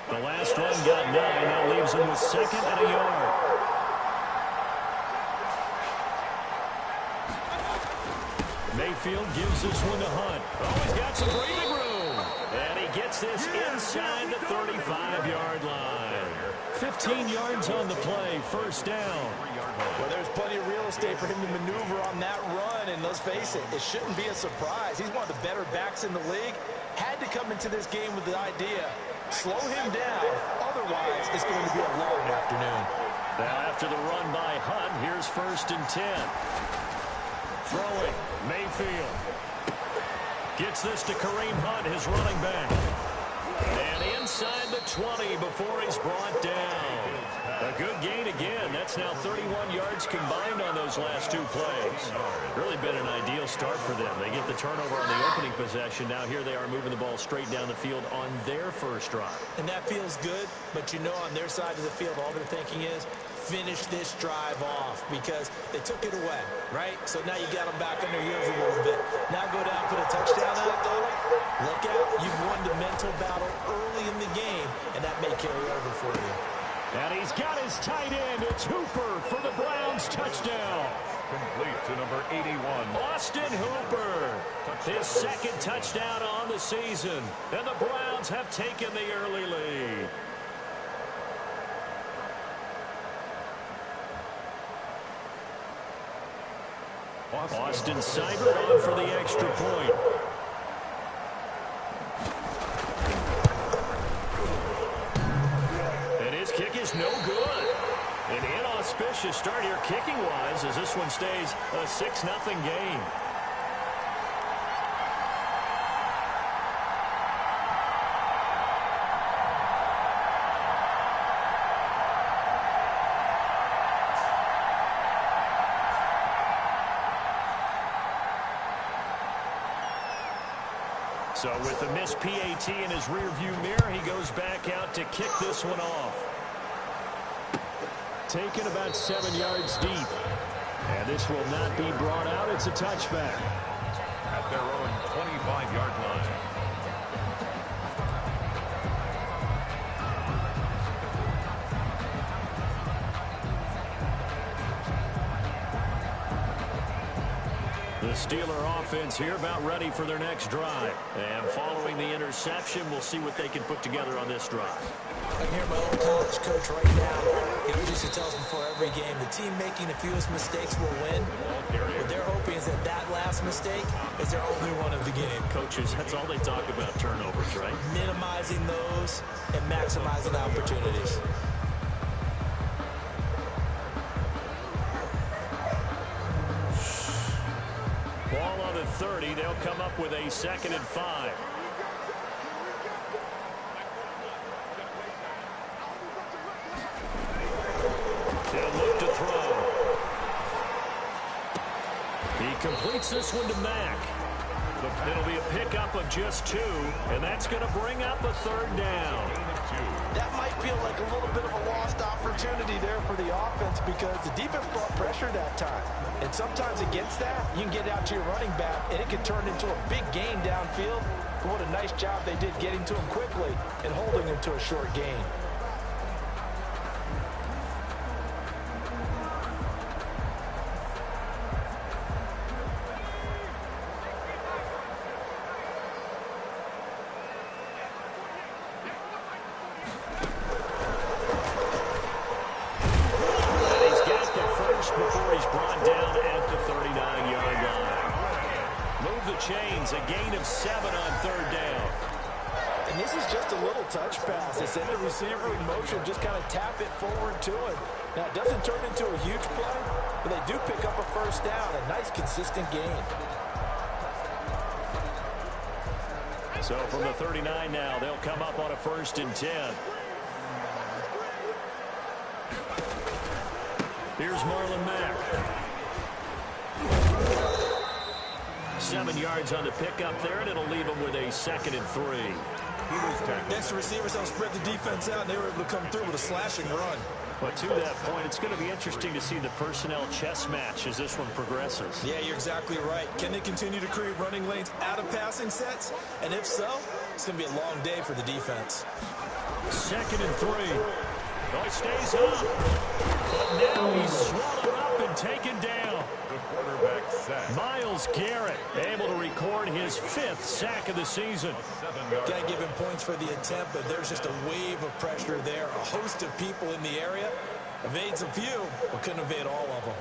The last run got 9. That leaves him with 2nd and a yard. Mayfield gives this one to Hunt. Oh, he's got some breathing room. And he gets this inside the 35-yard line. 15 yards on the play, 1st down. Well, there's plenty of real estate for him to maneuver on that run, and let's face it, it shouldn't be a surprise. He's one of the better backs in the league. Had to come into this game with the idea, slow him down, otherwise it's going to be a long afternoon. Now after the run by Hunt, here's 1st and 10. Throwing, Mayfield. Gets this to Kareem Hunt, his running back. And inside the 20 before he's brought down. A good gain again. That's now 31 yards combined on those last 2 plays. Really been an ideal start for them. They get the turnover on the opening possession. Now here they are moving the ball straight down the field on their first drive. And that feels good, but you know on their side of the field all they're thinking is finish this drive off because they took it away, right? So now you got them back on their heels a little bit. Now go down, put a touchdown on it, though. Look out. You've won the mental battle early in the game, and that may carry over for you. And he's got his tight end. It's Hooper for the Browns touchdown. Complete to number 81. Austin Hooper. His 2nd touchdown on the season. And the Browns have taken the early lead. Austin Seibert on for the extra point. And his kick is no good. An inauspicious start here kicking-wise as this one stays a 6-0 game. So with the missed PAT in his rearview mirror, he goes back out to kick this one off. Taken about 7 yards deep. And this will not be brought out. It's a touchback. At their own 25-yard line. The Steeler offense here about ready for their next drive. And following the interception, we'll see what they can put together on this drive. I can hear my old college coach right now. He used to tell us before every game, the team making the fewest mistakes will win. What they're hoping is that that last mistake is their only one of the game. Coaches, that's all they talk about, turnovers, right? Minimizing those and maximizing opportunities. Ball on the 30. They'll come up with a 2nd and 5. They'll look to throw. He completes this one to Mack. It'll be a pickup of just 2, and that's going to bring up a 3rd down. That might feel like a little bit of a lost opportunity there for the offense because the defense brought pressure that time. And sometimes against that, you can get out to your running back, and it can turn into a big gain downfield. But what a nice job they did getting to him quickly and holding him to a short gain. Before he's brought down at the 39-yard line. Move the chains, a gain of 7 on 3rd down. And this is just a little touch pass. They send the receiver in motion, just kind of tap it forward to him. Now, it doesn't turn into a huge play, but they do pick up a 1st down, a nice, consistent gain. So from the 39 now, they'll come up on a 1st and 10. Here's Marlon Mack. 7 yards on the pickup there, and it'll leave him with a 2nd and 3. Next, the receivers help spread the defense out, and they were able to come through with a slashing run. But to that point, it's going to be interesting to see the personnel chess match as this one progresses. Yeah, you're exactly right. Can they continue to create running lanes out of passing sets? And if so, It's going to be a long day for the defense. 2nd and 3. Oh, he stays up. But now he's swallowed up and taken down. The quarterback sack. Myles Garrett able to record his 5th sack of the season. Got to give him points for the attempt, but there's just a wave of pressure there. A host of people in the area. Evades a few, but couldn't evade all of them.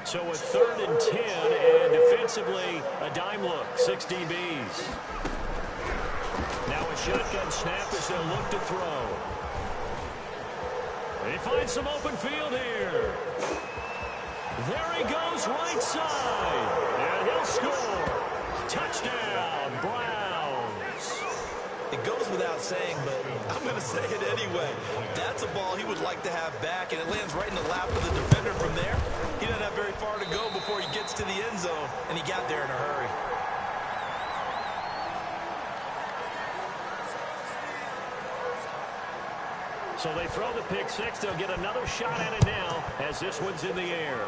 So a 3rd and 10, and defensively, a dime look, 6 DBs. Now a shotgun snap as they'll look to throw. He finds some open field here. There he goes, right side. And he'll score. Touchdown, Browns. It goes without saying, but I'm going to say it anyway. That's a ball he would like to have back, and it lands right in the lap of the defender from there. He doesn't have very far to go before he gets to the end zone, and he got there in a hurry. So they throw the pick six. They'll get another shot at it now as this one's in the air.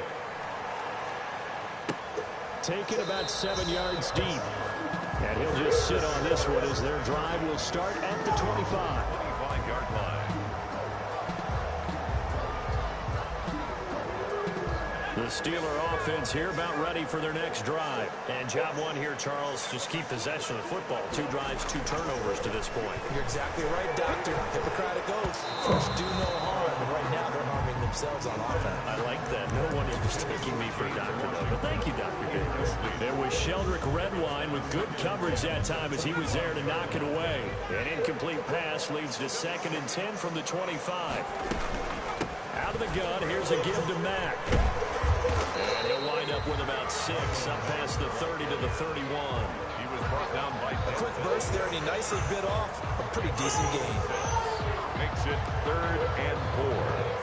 Taken about 7 yards deep. And he'll just sit on this one as their drive will start at the 25. 25-yard line. The Steeler offense here about ready for their next drive. And job one here, Charles, just keep possession of the football. 2 drives, 2 turnovers to this point. You're exactly right, Doctor. Hippocratic oath. First, do no harm. And right now, they're harming themselves on offense. I like that. No one is mistaking me for a doctor, though. But thank you, Dr. Davis. There was Sheldrick Redwine with good coverage that time as he was there to knock it away. An incomplete pass leads to 2nd and 10 from the 25. Out of the gun, here's a give to Mack. And he'll wind up with about 6, up past the 30 to the 31. He was brought down by A quick burst there, and he nicely bit off a pretty decent gain. makes it 3rd and 4.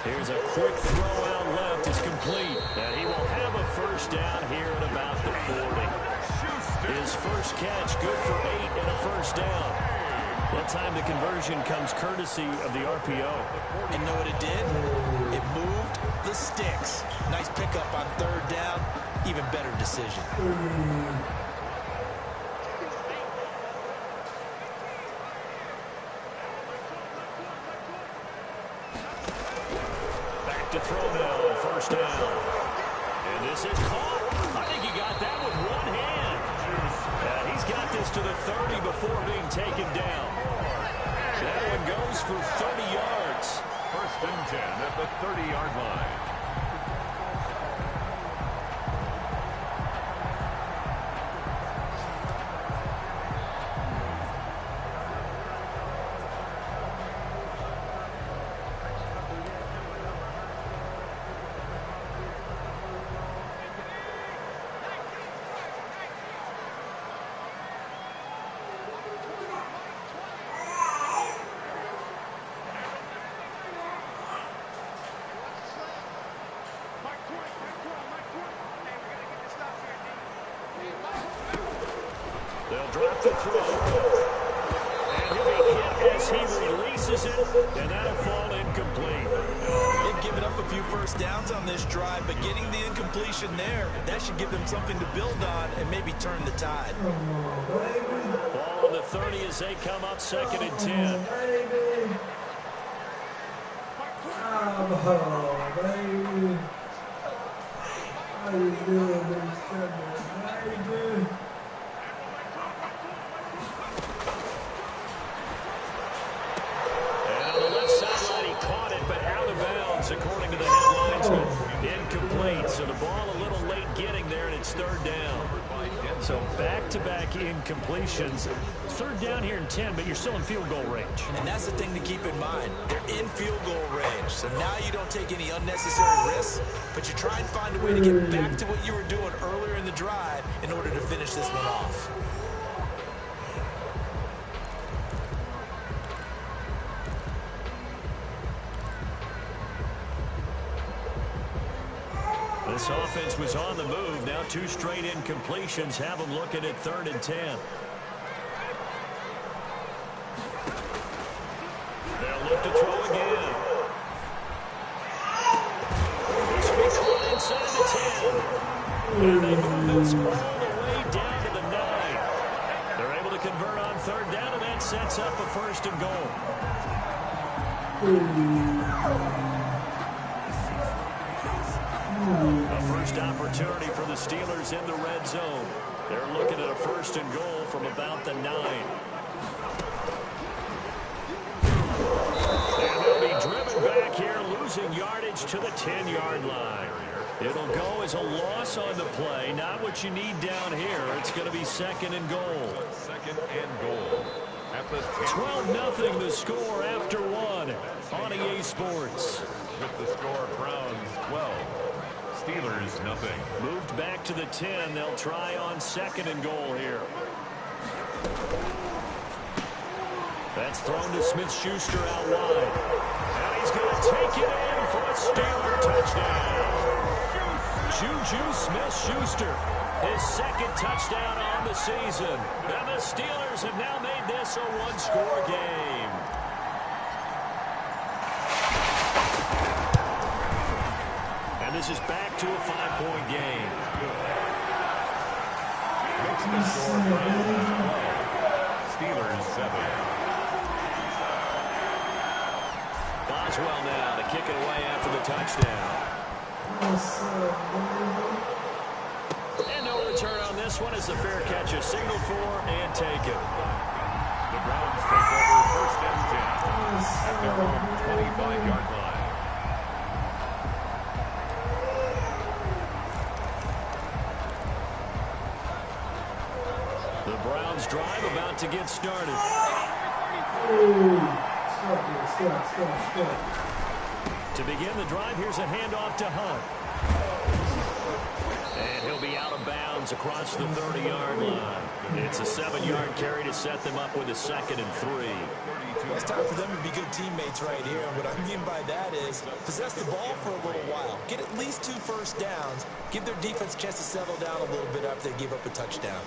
Here's a quick throw out left. It's complete. And he will have a first down here at about the 40. His first catch, good for 8 and a first down. That time the conversion comes courtesy of the RPO. And know what it did? It moved the sticks. Nice pickup on 3rd down. Even better decision. To throw now, first down. And this is caught. I think he got that with one hand. And he's got this to the 30 before being taken down. That one goes for 30 yards. 1st and 10 at the 30-yard line. They'll drop the throw. And he'll be hit as he releases it, and that'll fall incomplete. They've given up a few first downs on this drive, but getting the incompletion there, that should give them something to build on and maybe turn the tide. Ball on the 30 as they come up 2nd and 10. Oh, baby. How you doing, baby? According to the headlines, incomplete. So the ball a little late getting there, and it's 3rd down. So back-to-back incompletions. 3rd down here in 10, but you're still in field goal range. And that's the thing to keep in mind. They're in field goal range. So now you don't take any unnecessary risks, but you try and find a way to get back to what you were doing earlier in the drive in order to finish this one off. This offense was on the move. Now 2 straight incompletions have them looking at 3rd and 10. They'll look to throw again. This will be caught inside the 10. And they move this all the way down to the 9. They're able to convert on 3rd down, and that sets up a 1st and goal. A first opportunity for the Steelers in the red zone. They're looking at a 1st and goal from about the 9. And they'll be driven back here, losing yardage to the 10-yard line. It'll go as a loss on the play. Not what you need down here. It's going to be 2nd and goal. 2nd and goal. At the 12-0 the score after 1 on EA Sports. With the score, Browns 12. Steelers nothing. Moved back to the 10. They'll try on 2nd and goal here. That's thrown to Smith-Schuster out wide. And he's going to take it in for a Steeler touchdown. Juju Smith-Schuster, his 2nd touchdown on the season. And the Steelers have now made this a 1-score game. And this is back to a 5-point game. Makes the score Steelers 7. Boswell now to kick it away after the touchdown. And no return on this one as the fair catch is signaled for and taken. The Browns take over 1st and 10 at their own 25-yard line. The Browns drive about to get started. Stop. To begin the drive, here's a handoff to Hunt. And he'll be out of bounds across the 30-yard line. It's a 7-yard carry to set them up with a 2nd and 3. It's time for them to be good teammates right here. And what I mean by that is possess the ball for a little while. Get at least 2 first downs. Give their defense a chance to settle down a little bit after they give up a touchdown.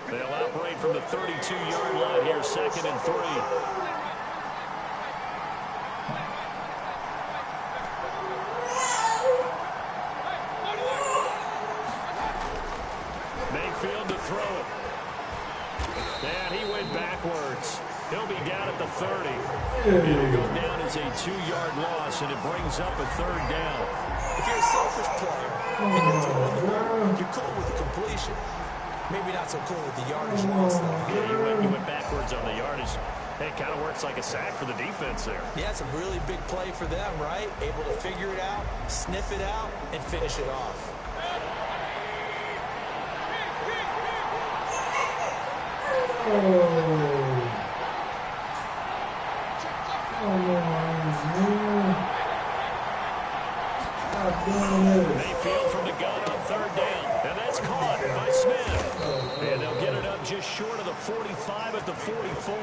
They'll operate from the 32-yard line here, 2nd and 3. Mayfield to throw it. And he went backwards. He'll be down at the 30. It'll go down as a 2-yard loss, and it brings up a 3rd down. If you're a selfish player and you're throwing the ball, you're cool with the completion. Maybe not so cool with the yardage loss, though. Yeah, you went backwards on the yardage. Hey, it kind of works like a sack for the defense there. Yeah, it's a really big play for them, right? Able to figure it out, sniff it out, and finish it off. Mayfield from the gun on 3rd down. And that's caught by Smith. And they'll get it up just short of the 45 at the 44.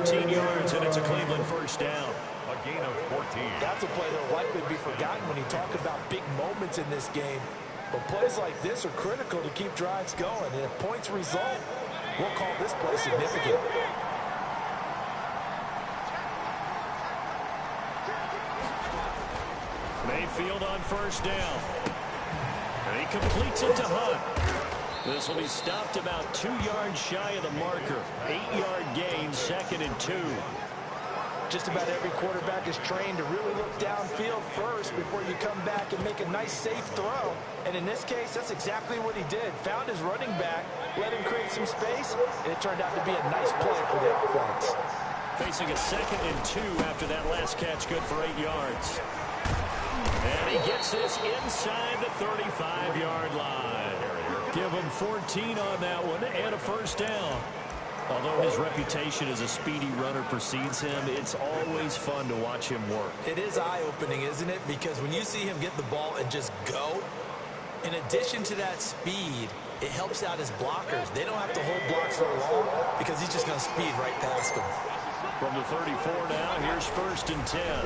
14 yards, and it's a Cleveland 1st down. A gain of 14. That's a play that'll likely be forgotten when you talk about big moments in this game. But plays like this are critical to keep drives going. And if points result, we'll call this play significant. Mayfield on 1st down. And he completes it to Hunt. This will be stopped about 2 yards shy of the marker. 8-yard gain, 2nd and 2. Just about every quarterback is trained to really look downfield first before you come back and make a nice, safe throw. And in this case, that's exactly what he did. Found his running back, let him create some space, and it turned out to be a nice play for the offense. Facing a 2nd and 2 after that last catch, good for 8 yards. And he gets this inside the 35-yard line. Give him 14 on that one and a 1st down. Although his reputation as a speedy runner precedes him, it's always fun to watch him work. It is eye-opening, isn't it? Because when you see him get the ball and just go, in addition to that speed, it helps out his blockers. They don't have to hold blocks for long because he's just going to speed right past them. From the 34 now, here's 1st and 10.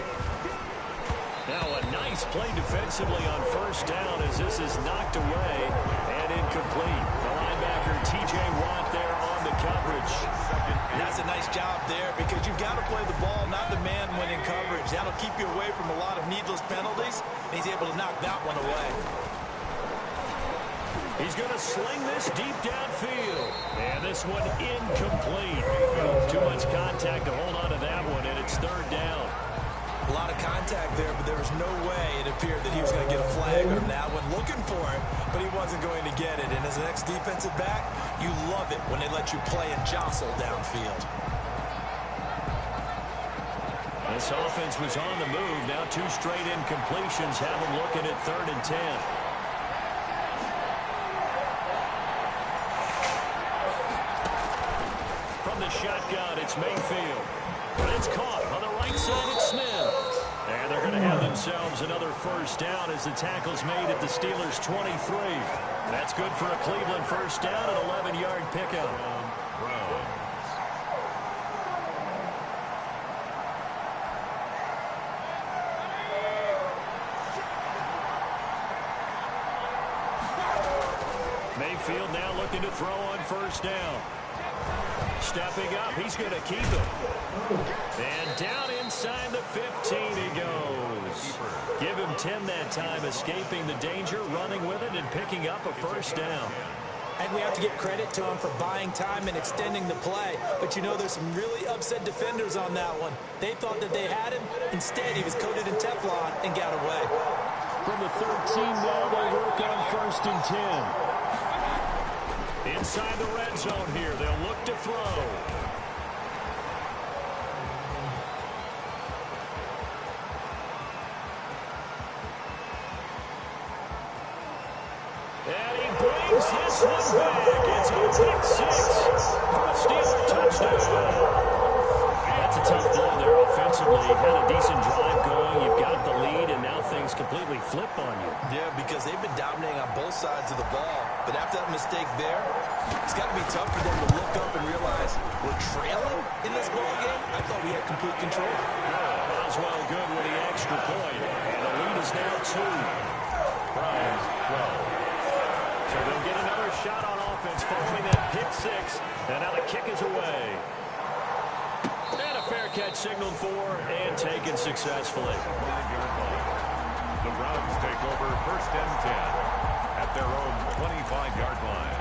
Now a nice play defensively on first down as this is knocked away and incomplete. The linebacker T.J. Watt there on the coverage. And that's a nice job there because you've got to play the ball, not the man when in coverage. That'll keep you away from a lot of needless penalties, and he's able to knock that one away. He's going to sling this deep downfield. And this one incomplete. Too much contact to hold on to that one, and it's third down. A lot of contact there, but there was no way it appeared that he was going to get a flag on that one. Looking for it, but he wasn't going to get it. And as an ex-defensive back, you love it when they let you play and jostle downfield. This offense was on the move. Now 2 straight incompletions have them looking at 3rd and 10. From the shotgun, it's Mayfield. But it's caught on the right side. It's Smith. And they're going to have themselves another first down as the tackle's made at the Steelers' 23. That's good for a Cleveland first down, an 11-yard pickup. Mayfield now looking to throw on first down. Stepping up, he's going to keep it. And down inside the 15 he goes. Give him 10 that time, escaping the danger, running with it, and picking up a first down. And we have to give credit to him for buying time and extending the play. But you know, there's some really upset defenders on that one. They thought that they had him. Instead, he was coated in Teflon and got away. From the 13 now, they work on 1st and 10. Inside the red zone here, they'll look to throw. And he brings this one back. It's a pick 6 for a Steeler touchdown. That's a tough blow there offensively. You've had a decent drive going. You've got the lead, and now things completely flip on you. Yeah, because they've been dominating on both sides of the ball. But after that mistake there, it's got to be tough for them to look up and realize we're trailing in this ball game. I thought we had complete control. Boswell good with the extra point, and the lead is now 2. Browns 12. So they'll get another shot on offense following that pick 6, and now the kick is away. And a fair catch signaled for and taken successfully. The Browns take over 1st and 10 at their own 25-yard line.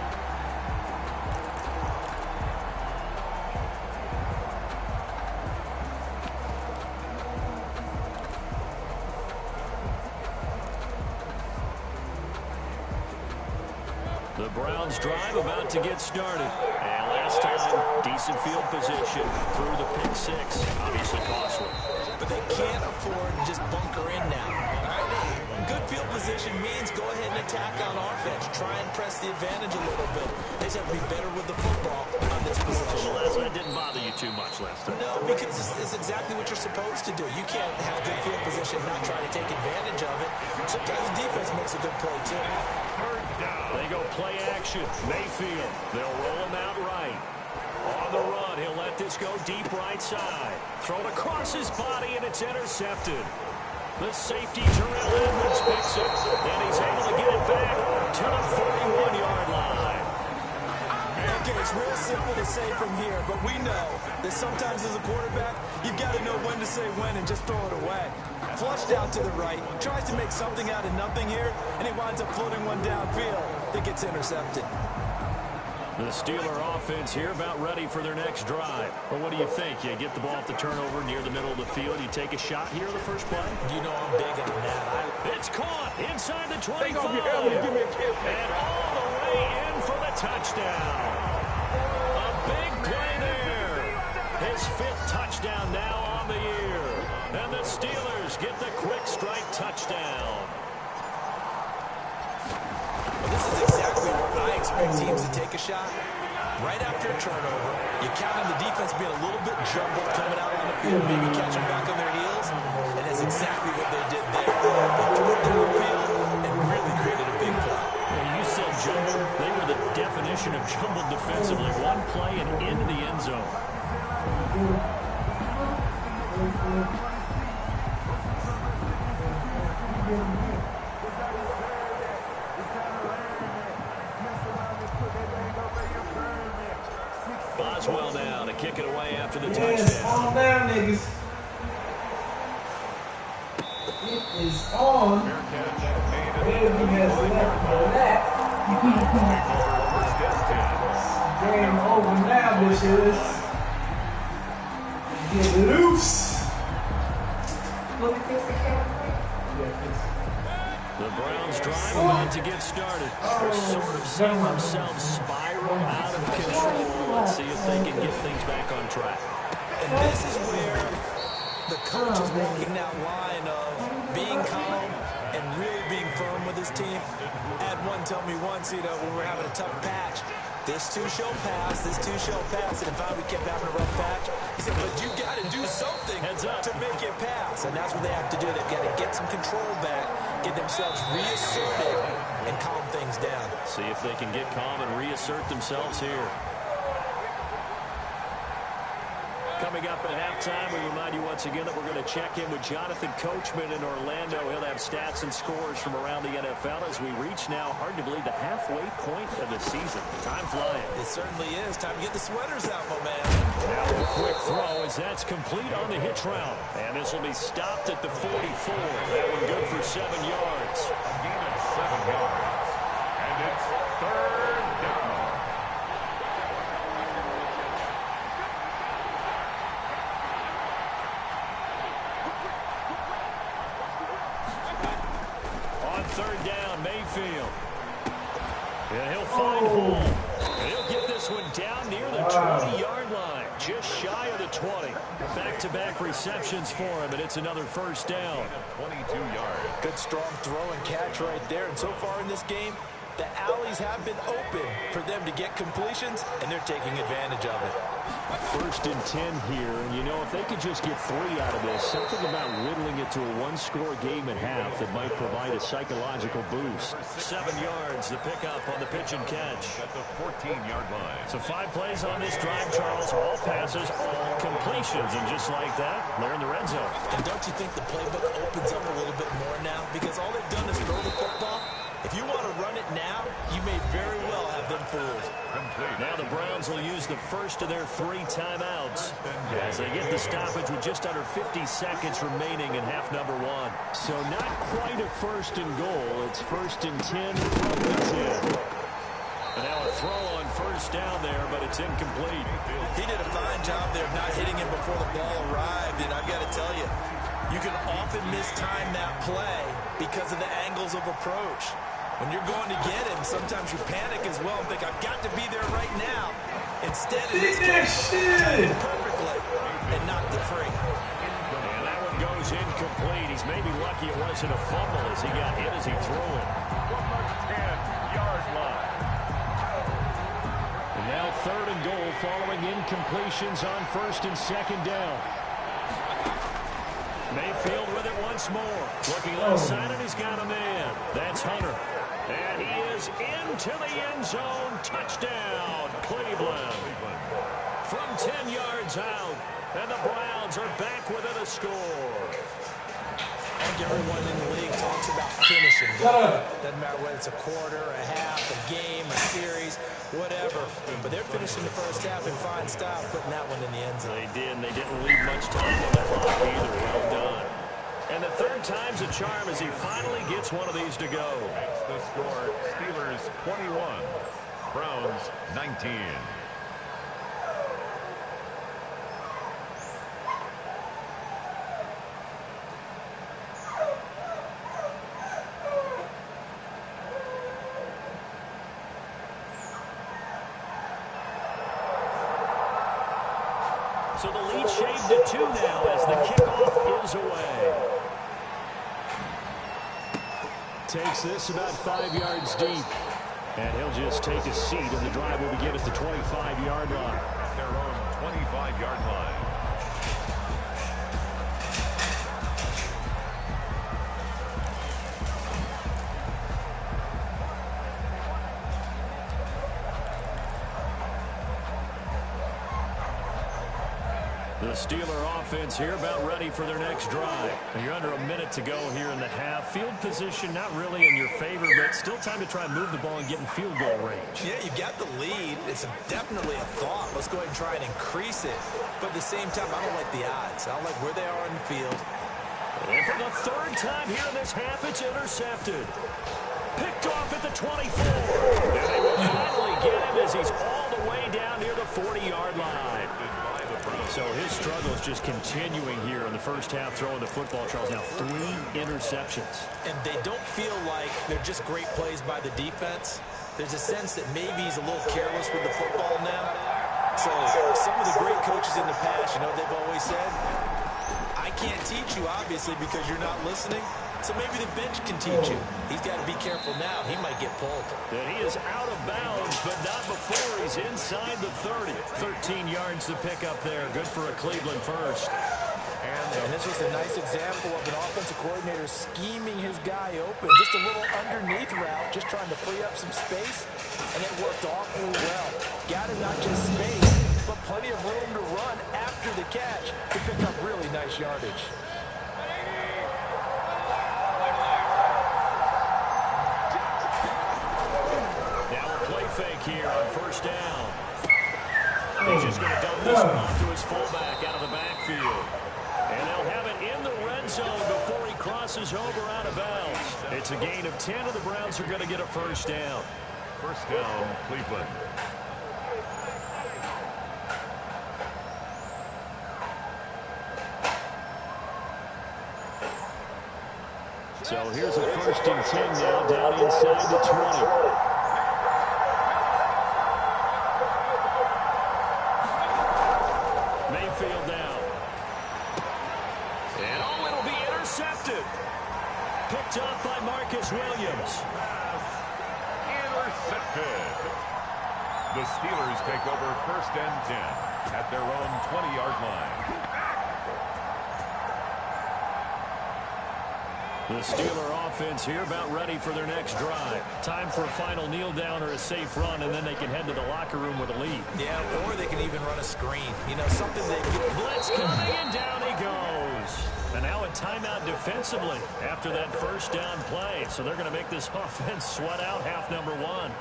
The Browns drive about to get started. And last time, decent field position through the pick 6. Obviously costly. But they can't afford to just bunker in now. All right? Good field position means go ahead and attack on offense. Try and press the advantage a little bit. They just have to be better with the football on this position. So last night didn't bother you too much last time. No, because it's exactly what you're supposed to do. You can't have good field position and not try to take advantage of it. Sometimes the defense makes a good play, too. They go play action. Mayfield. They'll roll him out right. On the run, he'll let this go deep right side. Thrown across his body, and it's intercepted. The safety, Terrell Edmonds, picks it. And he's able to get it back to the 41-yard line. Okay, it's real simple to say from here, but we know that sometimes as a quarterback, you've got to know when to say when and just throw it away. Flushed out to the right, tries to make something out of nothing here, and he winds up floating one downfield that gets intercepted. The Steeler offense here about ready for their next drive. Well, what do you think? You get the ball off the turnover near the middle of the field. You take a shot here on the first play? You know I'm big on that. It's caught inside the 25. And all the way in for the touchdown. A big play there. His 5th touchdown now on the year. And the Steelers get the quick strike touchdown. Well, this is exactly where I expect teams to take a shot. Right after a turnover, you count on the defense being a little bit jumbled coming out on the field, maybe catching back on their heels, and that's exactly what they did there. They threw it down the field and really created a big play. Well, you said jumbled. They were the definition of jumbled defensively. One play and into the end zone. Boswell now to kick it away after the Yes, touchdown. calm down, niggas. It is on. Fair catch made at the Everything has 25-yard left the line. lap. Take over first and 10. Game over now, bitches. Get loose. The Browns drive about to get started. They're sort of seeing themselves spiral out of control. Let's see if they can get things back on track. And this is where the coach is walking that line of being calm and really being firm with his team. Had one tell me once, when we're having a tough patch, this too shall pass, this too shall pass. And if we kept having a rough patch, he said, but you got to do something to make it pass. And that's what they have to do. They've got to get some control back, get themselves reasserted, and calm things down. See if they can get calm and reassert themselves here. Coming up at halftime, we remind you once again that we're going to check in with Jonathan Coachman in Orlando. He'll have stats and scores from around the NFL as we reach now, hard to believe, the halfway point of the season. Time flying. It certainly is. Time to get the sweaters out, my man. Now a quick throw as that's complete on the hitch route. And this will be stopped at the 44. That one good for 7 yards. A gain of 7 yards. And it's third down. On third down, Mayfield. And he'll find Hall. And he'll get this one down near the 20-yard line. Just shy of the 20. Back-to-back receptions for him, and it's another first down. 22 yards. Good strong throw and catch right there. And so far in this game, the alleys have been open for them to get completions, and they're taking advantage of it. First and 10 here, and if they could just get 3 out of this, something about whittling it to a one-score game at half that might provide a psychological boost. 7 yards, the pickup on the pitch and catch. At the 14-yard line. So 5 plays on this drive, Charles. All passes, all completions, and just like that, they're in the red zone. And don't you think the playbook opens up a little bit more now? Because all they've done is throw the football. If you want to run it now, you may very well have them fooled. Now the Browns will use the first of their 3 timeouts as they get the stoppage with just under 50 seconds remaining in half number 1. So not quite a first and goal. It's first and 10 from the 10. And now a throw on first down there, but it's incomplete. He did a fine job there of not hitting him before the ball arrived. And I've got to tell you, you can often mistime that play because of the angles of approach. When you're going to get him, sometimes you panic as well and think, I've got to be there right now. Instead, in this case, perfectly and knocked it free. And that one goes incomplete. He's maybe lucky it wasn't a fumble as he got hit as he threw it. From the 10-yard line. And now third and goal following incompletions on first and second down. Mayfield with it once more. Looking left side, and he's got a man. That's Hunter. And he is into the end zone. Touchdown, Cleveland. From 10 yards out. And the Browns are back within a score. I think everyone in the league talks about finishing. Doesn't matter whether it's a quarter, a half, a game, a series, whatever. But they're finishing the first half in fine style, putting that one in the end zone. They did, and they didn't leave much time on the clock either. Well done. And the third time's a charm as he finally gets one of these to go. Makes the score Steelers 21, Browns 19. So the lead shaved to 2 now as the kickoff is away. Takes this about 5 yards deep. And he'll just take a seat, and the drive will begin at the 25-yard line. At their own 25-yard line. The Steeler offense here about ready for their next drive. And you're under a minute to go here in the half. Field position not really in your favor, but still time to try and move the ball and get in field goal range. Yeah, you got the lead. It's definitely a thought. Let's go ahead and try and increase it. But at the same time, I don't like the odds. I don't like where they are in the field. And for the third time here in this half, it's intercepted. Picked off at the 24. And they will finally get him as he's all the way down near the 40-yard line. So his struggles just continuing here in the first half throwing the football, Charles. Now 3 interceptions. And they don't feel like they're just great plays by the defense. There's a sense that maybe he's a little careless with the football now. So some of the great coaches in the past, you know, they've always said, I can't teach you, obviously, because you're not listening. So maybe the bench can teach you. He's got to be careful now. He might get pulled. And he is out of bounds, but not before he's inside the 30. 13 yards to pick up there. Good for a Cleveland first. And this was a nice example of an offensive coordinator scheming his guy open. Just a little underneath route, just trying to free up some space. And it worked awfully well. Got him not just space, but plenty of room to run after the catch to pick up really nice yardage. Fake here on first down. He's just going to dump this one off to his fullback out of the backfield. And they'll have it in the red zone before he crosses over out of bounds. It's a gain of 10, and the Browns are going to get a first down. First down, Cleveland. So here's a 1st and 10 now down inside the 20. Mayfield down. And oh, it'll be intercepted. Picked up by Marcus Williams. Intercepted. The Steelers take over 1st and 10 at their own 20-yard line. The Steeler offense here about ready for their next drive. Time for a final kneel down or a safe run, and then they can head to the locker room with a lead. Yeah, or they can even run a screen. You know, something they can... Blitz coming, and down he goes. And now a timeout defensively after that first down play. So they're going to make this offense sweat out half number 1.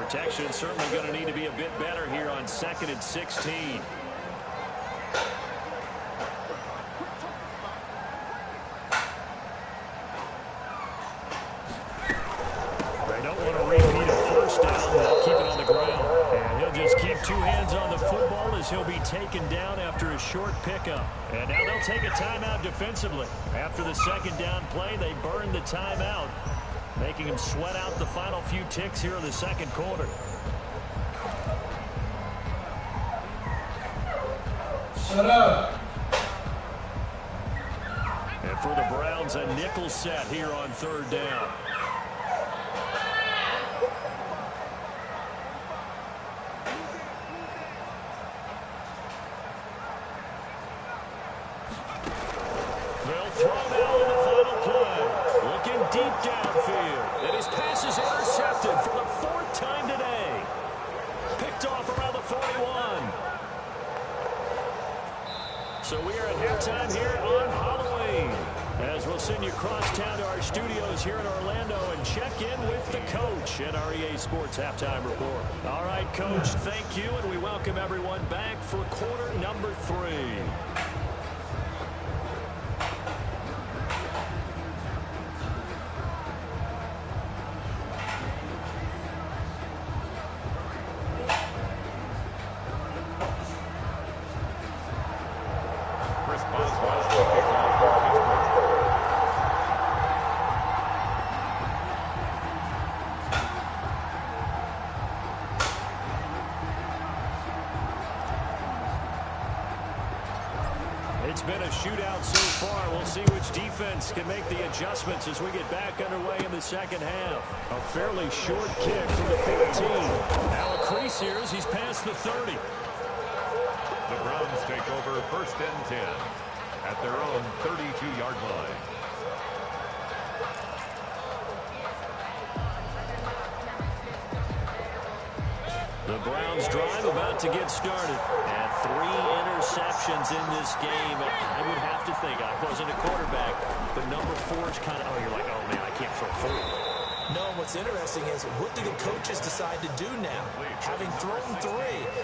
Protection certainly going to need to be a bit better here on 2nd and 16. He'll be taken down after a short pickup. And now they'll take a timeout defensively. After the 2nd down play, they burned the timeout, making him sweat out the final few ticks here in the 2nd quarter. Shut up. And for the Browns, a nickel set here on 3rd down. So we are at halftime here on Halloween, as we'll send you across town to our studios here in Orlando and check in with the coach at our EA Sports Halftime Report. All right, Coach, thank you, and we welcome everyone back for quarter number 3. It's been a shootout so far. We'll see which defense can make the adjustments as we get back underway in the 2nd half. A fairly short kick from the 15. Now a crease here as he's past the 30. The Browns take over 1st and 10 at their own 32-yard line. The Browns drive about to get started. And 3 interceptions in this game. I would have to think, I wasn't a quarterback, but number 4 is kind of, oh, you're like, oh, man, I can't throw 4. No, what's interesting is what do the coaches decide to do now? Having thrown 3,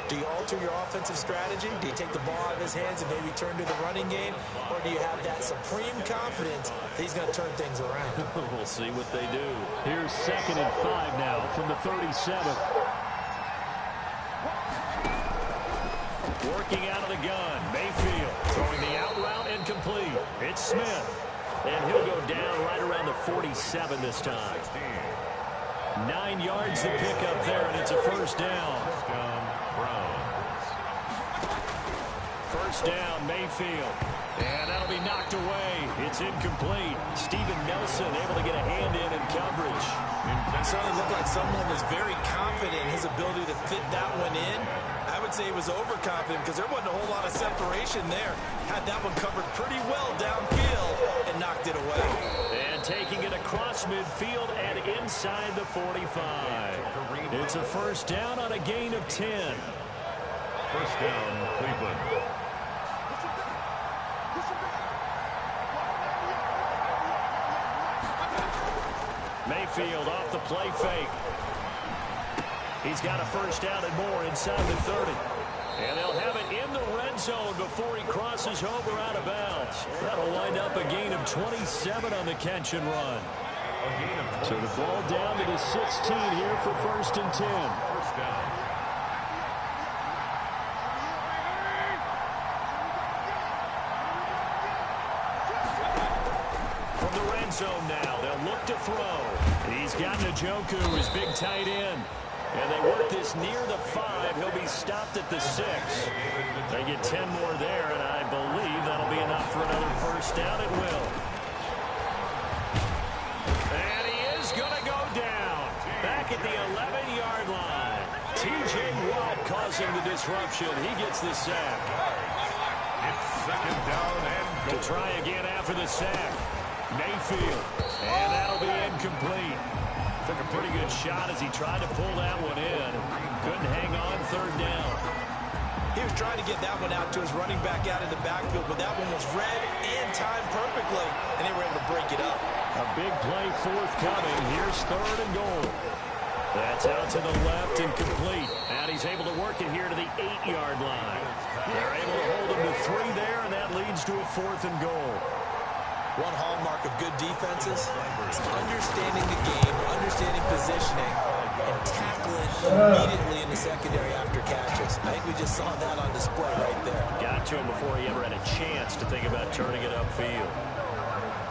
do you alter your offensive strategy? Do you take the ball out of his hands and maybe turn to the running game? Or do you have that supreme confidence that he's going to turn things around? We'll see what they do. Here's 2nd and 5 now from the 37. Working out of the gun. Mayfield throwing the out route incomplete. It's Smith. And he'll go down right around the 47 this time. 9 yards to pick up there, and it's a first down. First down, Mayfield. And that'll be knocked away. It's incomplete. Steven Nelson able to get a hand in coverage. It certainly looked like someone was very confident in his ability to fit that one in. I would say he was overconfident because there wasn't a whole lot of separation there. Had that one covered pretty well downfield and knocked it away. And taking it across midfield and inside the 45. It's a first down on a gain of 10. First down, Cleveland. Mayfield off the play fake. He's got a first down and more inside the 30. And they'll have it in the red zone before he crosses home or out of bounds. That'll wind up a gain of 27 on the catch and run. So the ball down to the 16 here for 1st and 10. First down. From the red zone now, they'll look to throw. He's got Njoku, his big tight end. And they work this near the 5. He'll be stopped at the 6. They get 10 more there, and I believe that'll be enough for another first down. It will. And he is going to go down. Back at the 11-yard line. T.J. Watt causing the disruption. He gets the sack. It's 2nd down and goal. To try again after the sack. Mayfield. And that'll be incomplete. Took a pretty good shot as he tried to pull that one in. Couldn't hang on 3rd down. He was trying to get that one out to his running back out in the backfield, but that one was read and timed perfectly, and they were able to break it up. A big play forthcoming. Here's 3rd and goal. That's out to the left and complete. And he's able to work it here to the 8-yard line. They're able to hold him to 3 there, and that leads to a 4th and goal. One hallmark of good defenses is understanding the game, understanding positioning, and tackling immediately in the secondary after catches. I think we just saw that on display right there. Got to him before he ever had a chance to think about turning it upfield.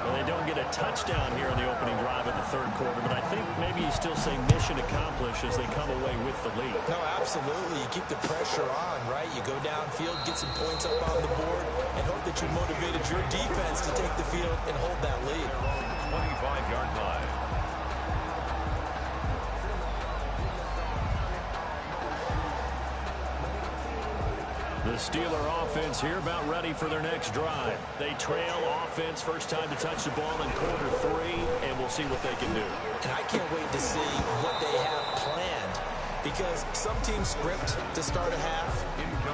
Well, they don't get a touchdown here in the opening drive of the 3rd quarter, but I think maybe you still say mission accomplished as they come away with the lead. No, absolutely. You keep the pressure on, right? You go downfield, get some points up on the board, and hope that you motivated your defense to take the field and hold that lead. 25-yard line. The Steeler offense here about ready for their next drive. They trail offense, first time to touch the ball in quarter 3, and we'll see what they can do. And I can't wait to see what they have planned, because some teams script to start a half.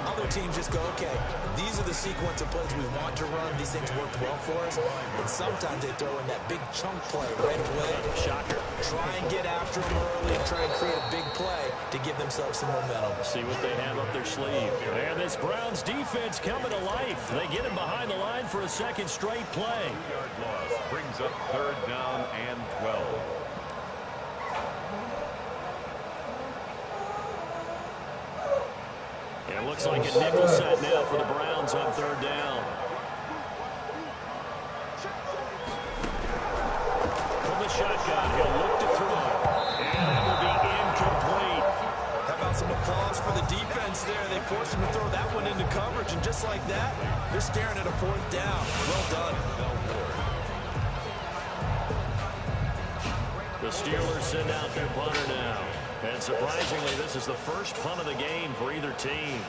Other teams just go, okay, these are the sequence of plays we want to run. These things worked well for us. And sometimes they throw in that big chunk play right away. Shocker. Try and get after them early and try and create a big play to give themselves some momentum. See what they have up their sleeve. And this Browns defense coming to life. They get him behind the line for a 2nd straight play. Yard loss brings up 3rd down and 12. It looks like a nickel set now for the Browns on 3rd down. From the shotgun, he'll look to throw. And that will be incomplete. How about some applause for the defense there? They forced him to throw that one into coverage, and just like that, they're staring at a 4th down. Well done. The Steelers send out their punter now. And surprisingly, this is the first punt of the game for either team.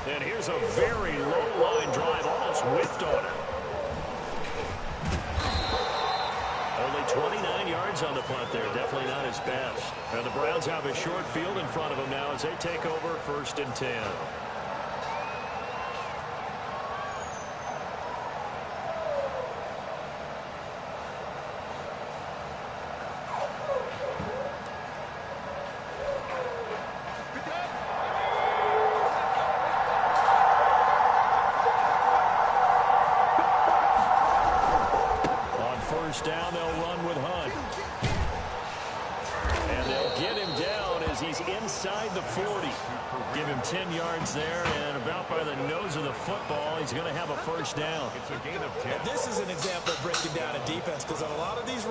And here's a very low line drive, almost whiffed on it. 29 yards on the punt there. Definitely not his best. And the Browns have a short field in front of them now as they take over 1st and 10. Down, they'll run with Hunt. And they'll get him down as he's inside the 40. Give him 10 yards there, and about by the nose of the football, he's going to have a 1st down. It's a gain of 10. And this is an example of breaking down a defense, because on a lot of these...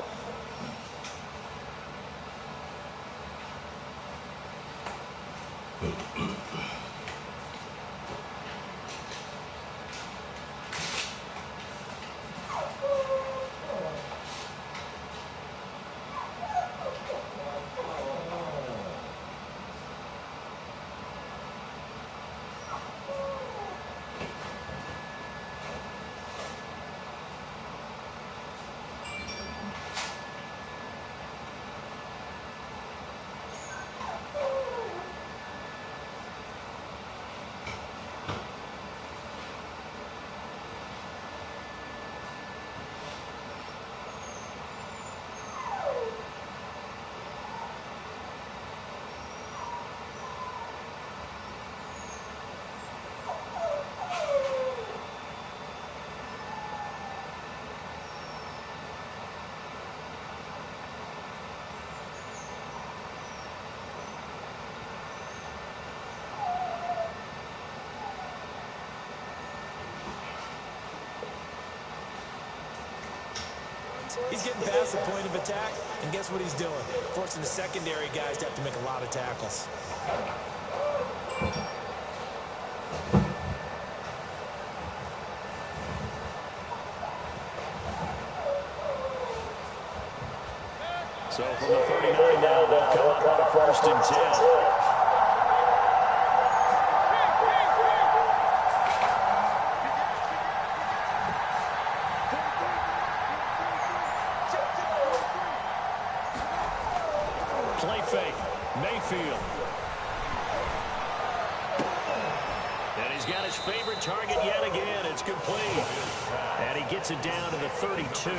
He's getting past the point of attack, and guess what he's doing? Forcing the secondary guys to have to make a lot of tackles. So from the 39 now, they'll come up on a 1st and 10. Play fake. Mayfield. And he's got his favorite target yet again. It's complete. And he gets it down to the 32.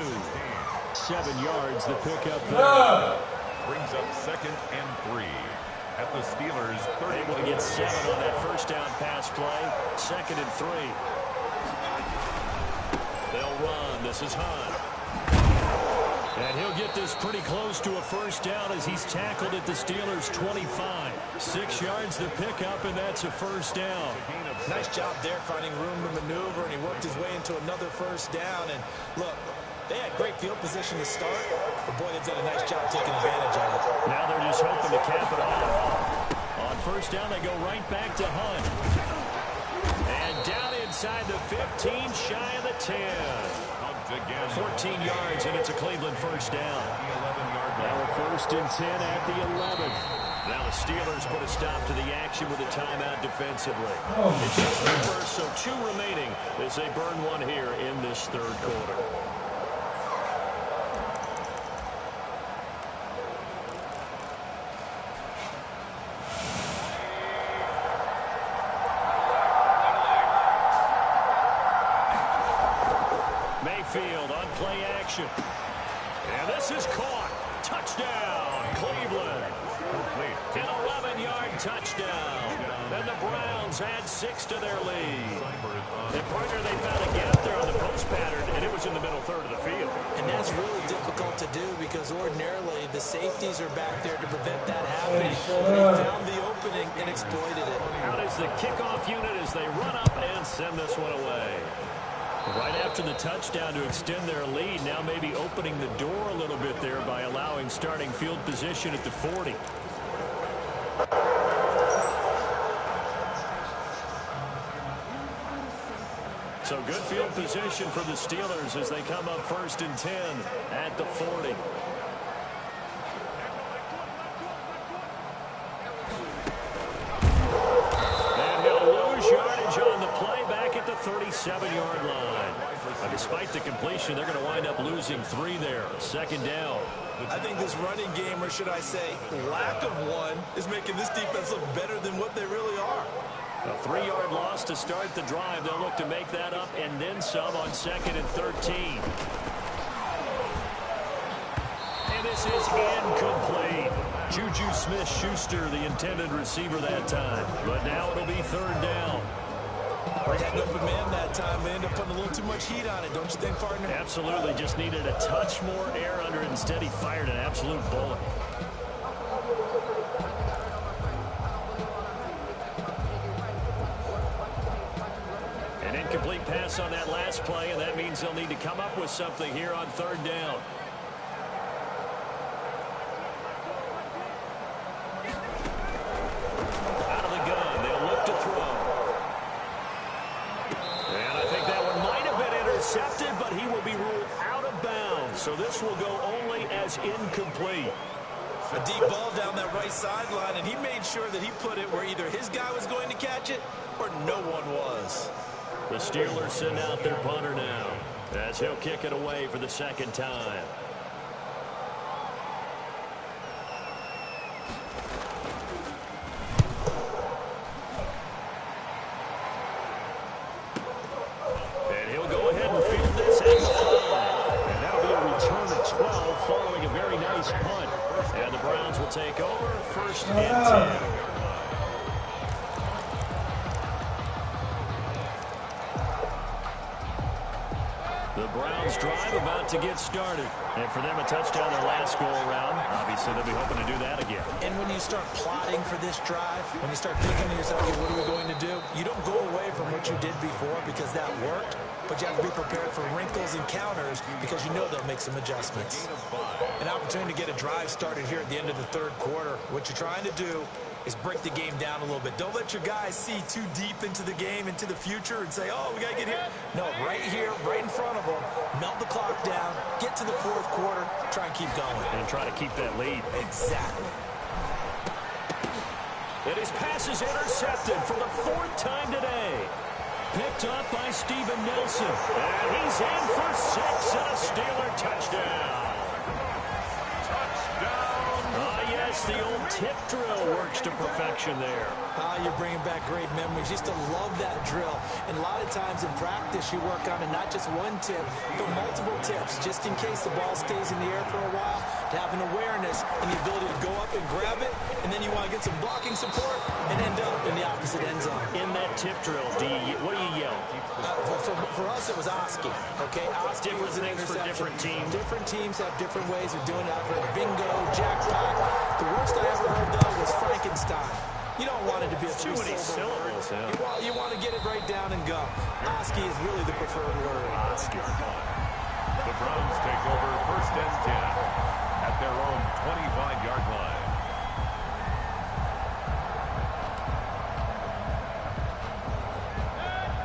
7 yards, the pickup there. Brings up 2nd and 3 at the Steelers' 30. Able to get 7 on that 1st down pass play. 2nd and 3. They'll run. This is Hunt. And he'll get this pretty close to a 1st down as he's tackled at the Steelers' 25. 6 yards the pickup, and that's a 1st down. Nice job there finding room to maneuver, and he worked his way into another 1st down. And look, they had great field position to start, but boy, they've done a nice job taking advantage of it. Now they're just hoping to cap it off. On 1st down, they go right back to Hunt. And down inside the 15, shy of the 10. 14 yards, and it's a Cleveland 1st down. Now a 1st and 10 at the 11. Now the Steelers put a stop to the action with a timeout defensively. It's just the first, so 2 remaining as they burn one here in this 3rd quarter. Mayfield on play action. And this is caught. Touchdown, Cleveland. An 11-yard touchdown. And the Browns add 6 to their lead. And partner, they found a gap there on the post pattern, and it was in the middle 3rd of the field. And that's really difficult to do because ordinarily the safeties are back there to prevent that happening. But they found the opening and exploited it. Out is the kickoff unit as they run up and send this one away. Right after the touchdown to extend their lead, now maybe opening the door a little bit there by allowing starting field position at the 40. So good field position for the Steelers as they come up 1st and 10 at the 40. And he'll lose yardage on the play back at the 37-yard line. Despite the completion, they're going to wind up losing 3 there. Second down. I think this running game, or should I say lack of one, is making this defense look better than what they really are. A 3-yard loss to start the drive. They'll look to make that up and then some on 2nd and 13. And this is incomplete. Juju Smith-Schuster, the intended receiver that time. But now it'll be 3rd down. They had an open man that time. They ended up putting a little too much heat on it, don't you think, partner? Absolutely. Just needed a touch more air under it. Instead, he fired an absolute bullet. An incomplete pass on that last play, and that means they'll need to come up with something here on 3rd down. Out of the gun, they'll look to throw. And I think that one might have been intercepted, but he will be ruled out of bounds. So this will go only as incomplete. A deep ball down that right sideline, and he made sure that he put it where either his guy was going to catch it or no one was. The Steelers send out their punter now as he'll kick it away for the 2nd time. And he'll go ahead and field this at the 5. And that'll be a return of 12 following a very nice punt. And the Browns will take over 1st and 10. The Browns drive about to get started. And for them, a touchdown their last go-around. Obviously, they'll be hoping to do that again. And when you start plotting for this drive, when you start thinking to yourself, okay, what are we going to do? You don't go away from what you did before because that worked, but you have to be prepared for wrinkles and counters because you know they'll make some adjustments. An opportunity to get a drive started here at the end of the 3rd quarter. What you're trying to do is break the game down a little bit. Don't let your guys see too deep into the game, into the future, and say, oh, we got to get here. No, right here, right in front of them, melt the clock down, get to the 4th quarter, try and keep going. And try to keep that lead. Exactly. And his pass is intercepted for the 4th time today. Picked up by Steven Nelson. And he's in for 6 and a Steeler touchdown. Yes, the old tip drill works to perfection there. You're bringing back great memories. Used to love that drill. And a lot of times in practice, you work on it, not just one tip, but multiple tips, just in case the ball stays in the air for a while, to have an awareness and the ability to go up and grab it, and then you want to get some blocking support and end up in the opposite end zone. In that tip drill, what do you yell? For us, it was Oski. Okay, Oski was an interception. For different teams. Different teams have different ways of doing it. I've heard bingo, jackpot. The worst I ever heard, though, was Frankenstein. You don't want it to be a too many syllables. Yeah. You want to get it right down and go. Oski is really the preferred word. Oski. The Browns take over 1st and 10 at their own 25-yard line.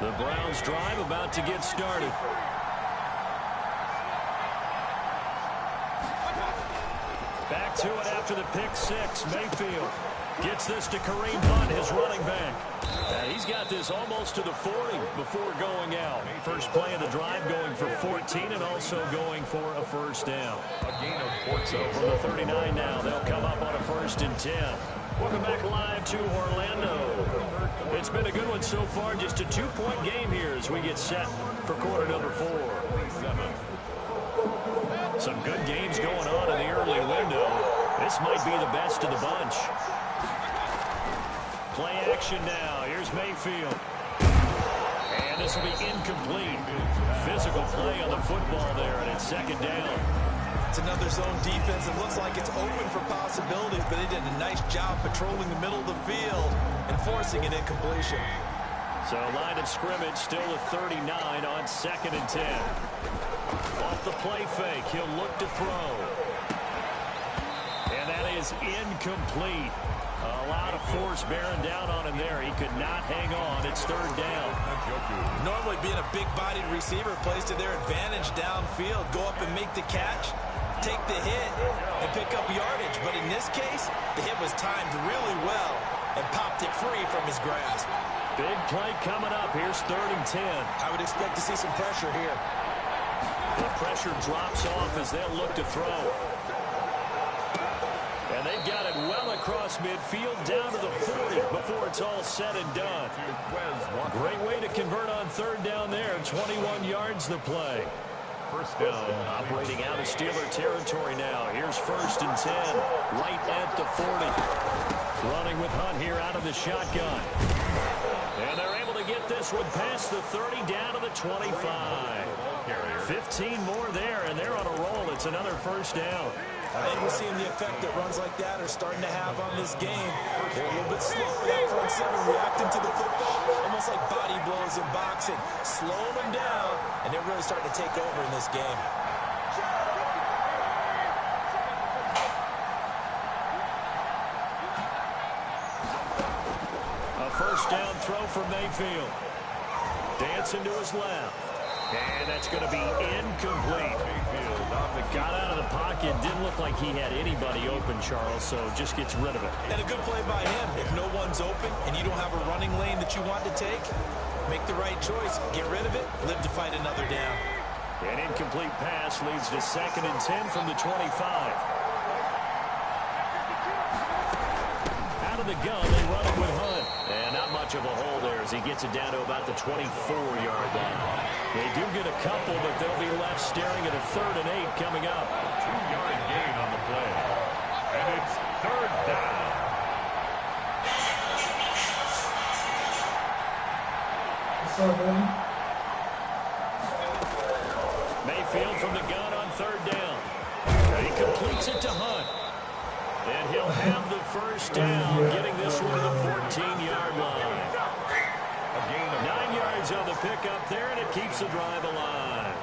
The Browns drive about to get started. Back to it after the pick 6. Mayfield gets this to Kareem Hunt, his running back. He's got this almost to the 40 before going out. First play of the drive going for 14 and also going for a 1st down. A gain of 14. So from the 39 now, they'll come up on a 1st and 10. Welcome back live to Orlando. It's been a good one so far. Just a 2-point game here as we get set for quarter number 4. Some good games going on in the early window. This might be the best of the bunch. Play action now. Here's Mayfield. And this will be incomplete. Physical play on the football there, and it's 2nd down. It's another zone defense. It looks like it's open for possibilities, but they did a nice job patrolling the middle of the field and forcing an incompletion. So line of scrimmage still at 39 on 2nd and 10. Off the play fake, he'll look to throw. And that is incomplete. A lot of force bearing down on him there. He could not hang on. It's 3rd down. Normally being a big-bodied receiver plays to their advantage downfield. Go up and make the catch, take the hit, and pick up yardage. But in this case, the hit was timed really well and popped it free from his grasp. Big play coming up. Here's 3rd and 10. I would expect to see some pressure here. The pressure drops off as they'll look to throw. And they've got it well across midfield down to the 40 before it's all said and done. Great way to convert on third down there. 21 yards the play. First down. Operating out of Steeler territory now. Here's 1st and 10. Right at the 40. Running with Hunt here out of the shotgun. And they're able to get this one past the 30 down to the 25. 15 more there, and they're on a roll. It's another first down. I think we're seeing the effect that runs like that are starting to have on this game. They're a little bit slower, that front seven, reacting to the football, almost like body blows in boxing. Slowing them down, and they're really starting to take over in this game. A first down throw for Mayfield. Dancing to his left. And that's going to be incomplete. Got out of the pocket. Didn't look like he had anybody open, Charles, so just gets rid of it. And a good play by him. If no one's open and you don't have a running lane that you want to take, make the right choice. Get rid of it. Live to fight another down. An incomplete pass leads to 2nd and 10 from the 25. Out of the gun, they run it with Hunt. And not much of a hole there as he gets it down to about the 24-yard line. They do get a couple, but they'll be left staring at a 3rd and 8 coming up. 2-yard gain on the play. And it's 3rd down. What's up, baby? Mayfield from the gun on 3rd down. He completes it to Hunt. And he'll have the first down, getting this one to the 14-yard line. 9 yards on the pickup there, and it keeps the drive alive.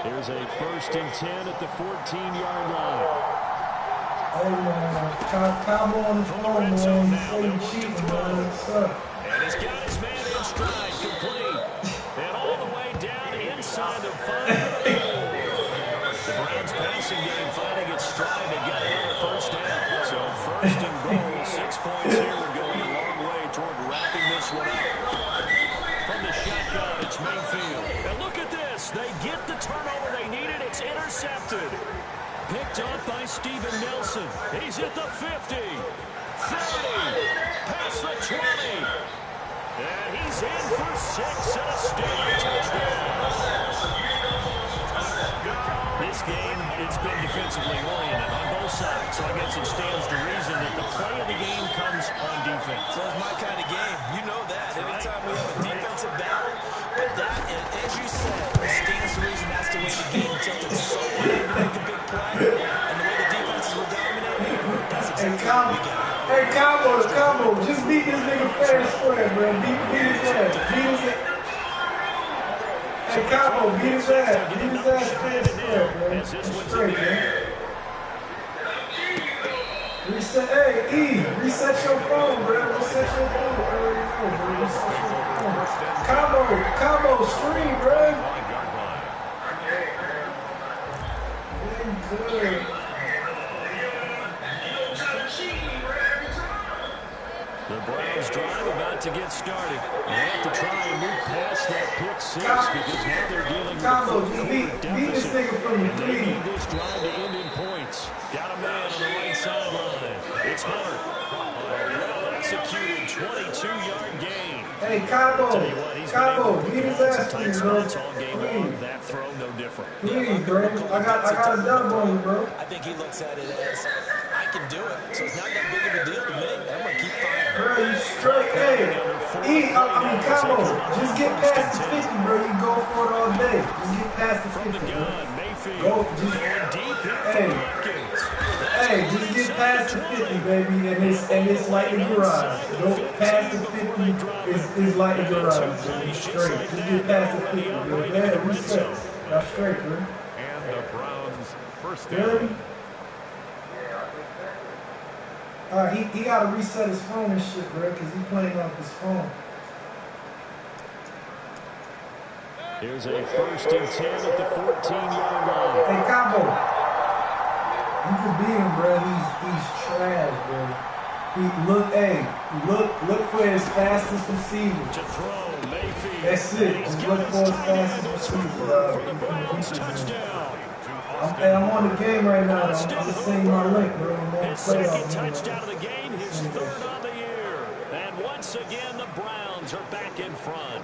Here's a 1st and 10 at the 14-yard line. Hey, man. Cowboy on the phone, man. Say you cheating, man. What's up? And he's got his man in stride, complete. And all the way down inside the 5. The Browns passing game finding its stride. They got another first down. So 1st and goal, 6 points here. We're going a long way toward wrapping this one up. From the shotgun, it's Mayfield. And look at this. They get the turnover they needed. It's intercepted. Picked up by Steven Nelson. He's at the 50. 30. Past the 20. And he's in for 6 and a Steeler touchdown. This game, it's been defensively oriented on both sides, so I guess it stands to reason that the play of the game comes on defense. So it's my kind of game. You know that. Anytime we have a defensive battle, but that, as you said, it stands to reason that's the way the game tilted. So we need to make a big play, and the way the defenses were dominating, that's exactly what we got. Hey, Cowboy, just beat this nigga fair and square, bro. Beat his ass. Beat his ass. Hey, Cowboy, beat his ass. Beat his ass fair and square, bro. Straight, man. Reset, hey, E, reset your phone, bro. Reset your phone. I already know, bro. Reset your phone. Combo screen, bro. Good. The Browns drive about to get started. They have to try and move past that pick 6 because now they're dealing with a full-court deficit. And they need this drive to end in points. Got a man on the right sideline. It's Hunter. Well-executed 22-yard gain. Hey, Cabo, beat his ass, please, bro. All game long. That throw, no different. Please, bro. I got a dub on you, bro. I think he looks at it as, I can do it. So it's not that big of a deal to me. I'm going to keep firing. Bro, you straight. Hey, Cabo, just get past the 50, bro. You go for it all day. Just get past the 50, bro. Go, just, hey, just get past the 50, baby, and it's like the garage. Go past the 50, it's like the garage, bro. Straight. Just get past the 50, bro. Go ahead, reset. Now straight, bro. And the Browns first Good. down. He got to reset his phone and shit, bro, because he's playing off his phone. Here's a 1st and 10 at the 14-yard line. Hey, Cabo. You can beat him, bro. He's trash, bro. Look for his fastest receiver. To throw, Mayfield. That's it. Just look for his fastest receiver. For the Browns, touchdown. I'm on the game right now. I'm just seeing my link, bro. I'm on His the second playoff. touchdown of the game, his third on the year. And once again, the Browns are back in front.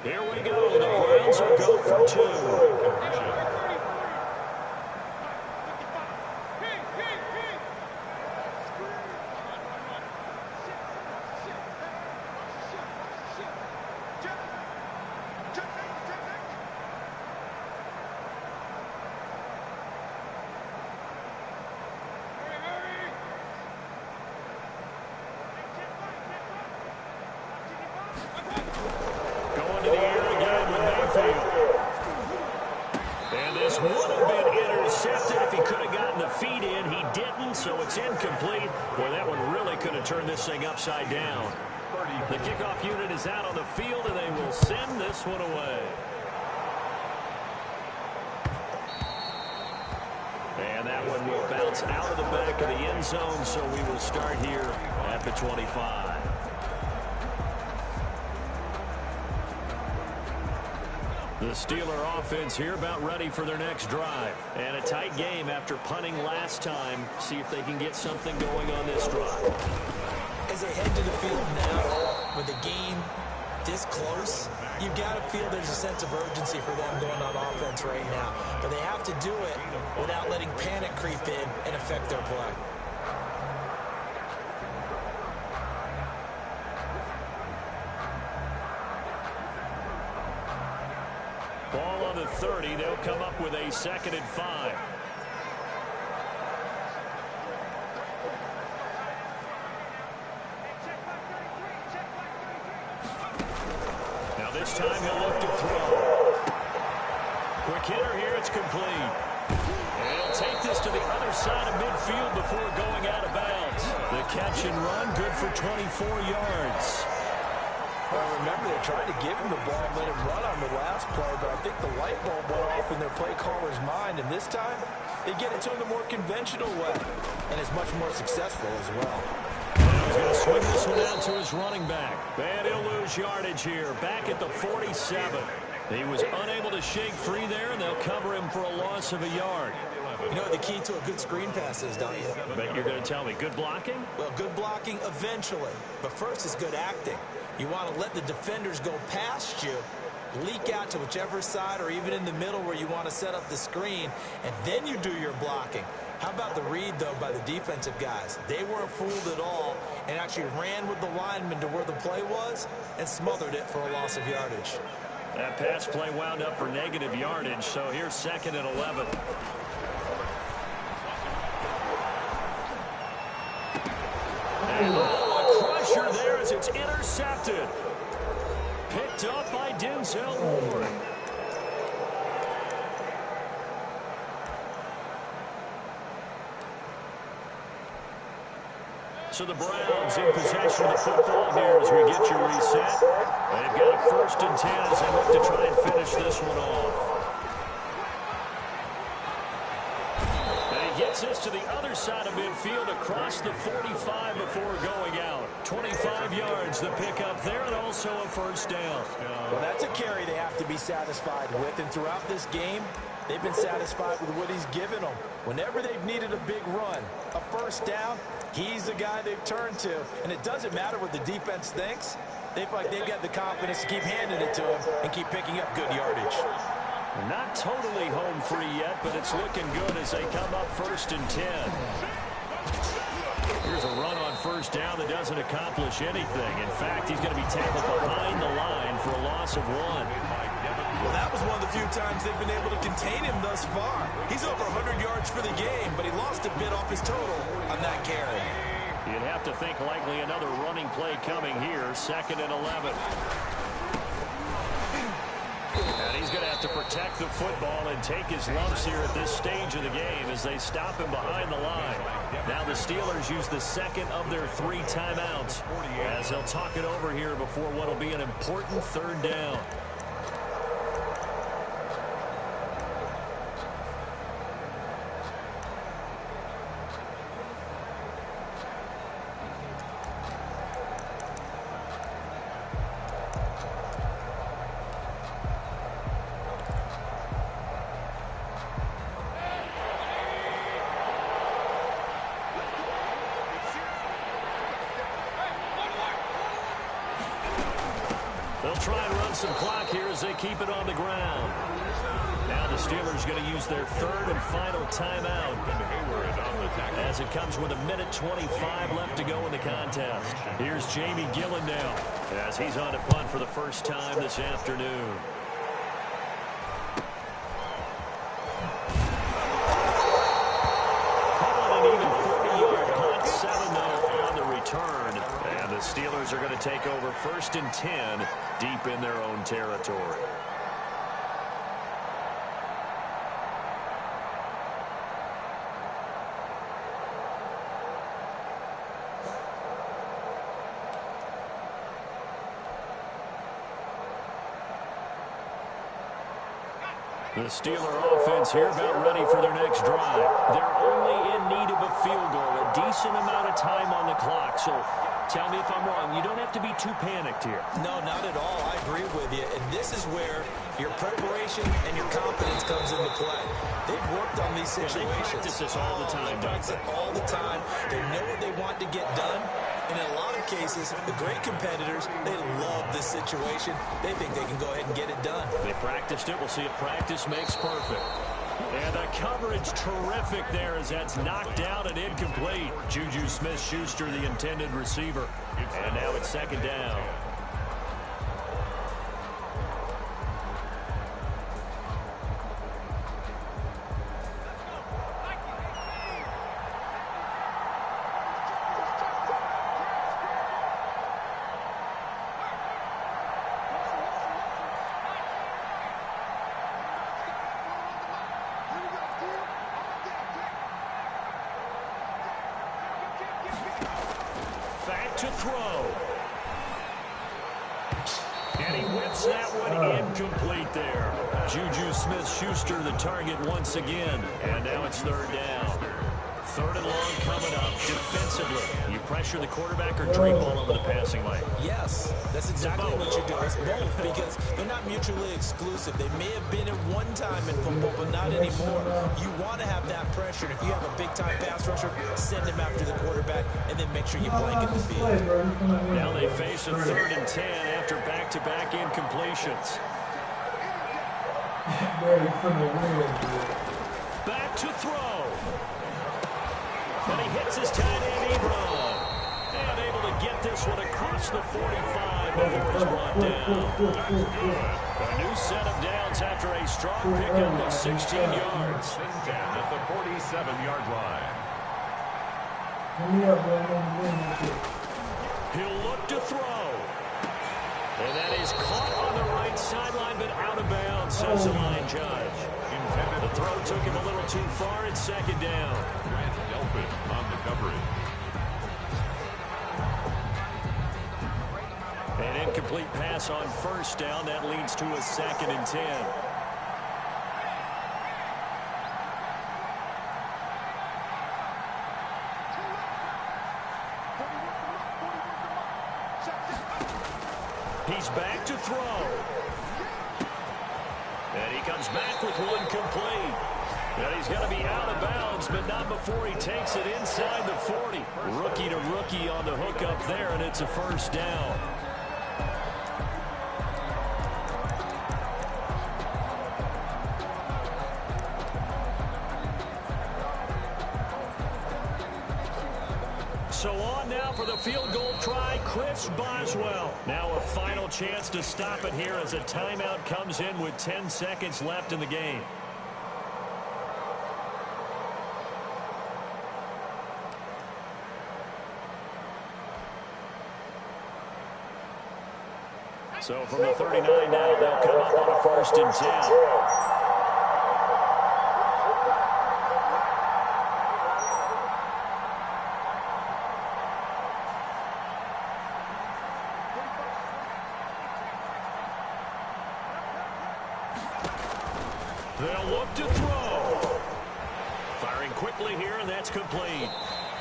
Here we go. The Browns will go for two. Going to the air again with Mayfield. And this would have been intercepted if he could have gotten the feet in. He didn't, so it's incomplete. Boy, that one really could have turned this thing upside down. The kickoff unit is out on the field, and they will send this one away. And that one will bounce out of the back of the end zone, so we will start here at the 25. The Steeler offense here about ready for their next drive. And a tight game after punting last time. See if they can get something going on this drive. As they head to the field now, with the game this close, you've got to feel there's a sense of urgency for them going on offense right now. But they have to do it without letting panic creep in and affect their play. Ball on the 30. They'll come up with a 2nd and 5. Now this time he'll look to throw. Quick hitter here. It's complete. And he'll take this to the other side of midfield before going out of bounds. The catch and run, good for 24 yards. Well, remember, they tried to give him the ball and let him run on the last play, but I think the light bulb went off in their play caller's mind, and this time they get it to him the more conventional way, and it's much more successful as well. Now he's going to swing this one out to his running back. And he'll lose yardage here, back at the 47. He was unable to shake free there, and they'll cover him for a loss of a yard. You know what the key to a good screen pass is, don't you? But you're going to tell me, good blocking? Well, good blocking eventually, but first is good acting. You want to let the defenders go past you, leak out to whichever side or even in the middle where you want to set up the screen, and then you do your blocking. How about the read, though, by the defensive guys? They weren't fooled at all and actually ran with the lineman to where the play was and smothered it for a loss of yardage. That pass play wound up for negative yardage, so here's 2nd and 11. And a crusher there as it's intercepted. Picked up by Denzel Ward. So the Browns in possession of the football here as we get you reset. They've got a 1st and 10 as they look to try and finish this one off. And he gets this to the other side of midfield across the 45 before going out. 25 yards the pickup there, and also a 1st down. Well, that's a carry they have to be satisfied with, and throughout this game, they've been satisfied with what he's given them. Whenever they've needed a big run, a 1st down, he's the guy they've turned to. And it doesn't matter what the defense thinks. They feel like they've got the confidence to keep handing it to him and keep picking up good yardage. Not totally home free yet, but it's looking good as they come up 1st and 10. Here's a run on 1st down that doesn't accomplish anything. In fact, he's going to be tackled behind the line for a loss of 1. Well, that was one of the few times they've been able to contain him thus far. He's over 100 yards for the game, but he lost a bit off his total on that carry. You'd have to think likely another running play coming here. 2nd and 11. And he's going to have have to protect the football and take his lumps here at this stage of the game as they stop him behind the line. Now the Steelers use the second of their 3 timeouts as they'll talk it over here before what will be an important third down. They'll try and run some clock here as they keep it on the ground. Now the Steelers going to use their third and final timeout as it comes with 1:25 left to go in the contest. Here's Jamie Gillandale as he's on to punt for the first time this afternoon. Calling an even 40-yard punt, 7-0 on the return. And the Steelers are going to take over 1st and 10 deep in their own territory. The Steeler offense here about ready for their next drive. They're only in need of a field goal, a decent amount of time on the clock. So tell me if I'm wrong. You don't have to be too panicked here. No, not at all. I agree with you. And this is where your preparation and your confidence comes into play. They've worked on these situations. Yeah, they practice this all the time. They practice it all the time. They know what they want to get done. And in a lot of cases, the great competitors, they love this situation. They think they can go ahead and get it done. They practiced it. We'll see if practice makes perfect. And the coverage terrific there as that's knocked out and incomplete. Juju Smith-Schuster, the intended receiver. And now it's 2nd down. Back to throw. And he whips that one incomplete there. Juju Smith-Schuster the target once again. And now it's 3rd down. 3rd and long coming up defensively. You pressure the quarterback or drain ball over the passing lane? Yes, that's exactly what you do. It's both because they're not mutually exclusive. They may have been at one time in football, but not anymore. You want to have that pressure. And if you have a big-time pass rusher, send him after the quarterback and then make sure you blanket the field. Now they face a 3rd and 10 after back-to-back incompletions. Back to throw. And he hits his tight end, Ebron. And able to get this one across the 45 before he's brought down. A new set of downs after a strong pickup of 16 yards. 10 at the 47-yard line. He'll look to throw. And that is caught on the right sideline, but out of bounds, says the line judge. The throw took him a little too far. It's 2nd down. On the coverage. An incomplete pass on 1st down. That leads to a 2nd and 10. He's back to throw. And he comes back with one complete. And he's going to be out of bounds, but not before he takes it inside the 40. Rookie to rookie on the hook up there, and it's a 1st down. So on now for the field goal try, Chris Boswell. Now a final chance to stop it here as a timeout comes in with 10 seconds left in the game. So from the 39 now, they'll come up on a 1st and 10. They'll look to throw. Firing quickly here, and that's complete.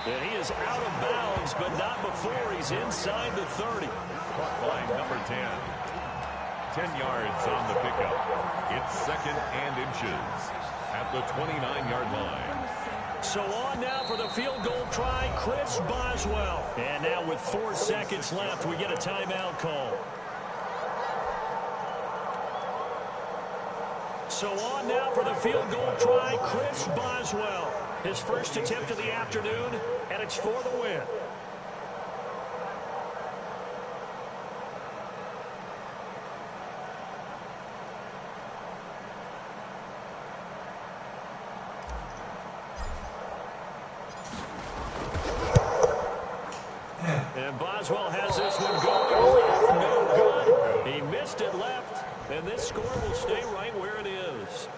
And he is out of bounds, but not before he's inside the 30. Caught by number 10. 10 yards on the pickup. It's 2nd and inches at the 29-yard line. So on now for the field goal try, Chris Boswell. And now with 4 seconds left, we get a timeout call. So on now for the field goal try, Chris Boswell. His first attempt of the afternoon, and it's for the win. And Boswell has this one going left, no good. He missed it left, and this score will stay right where it is.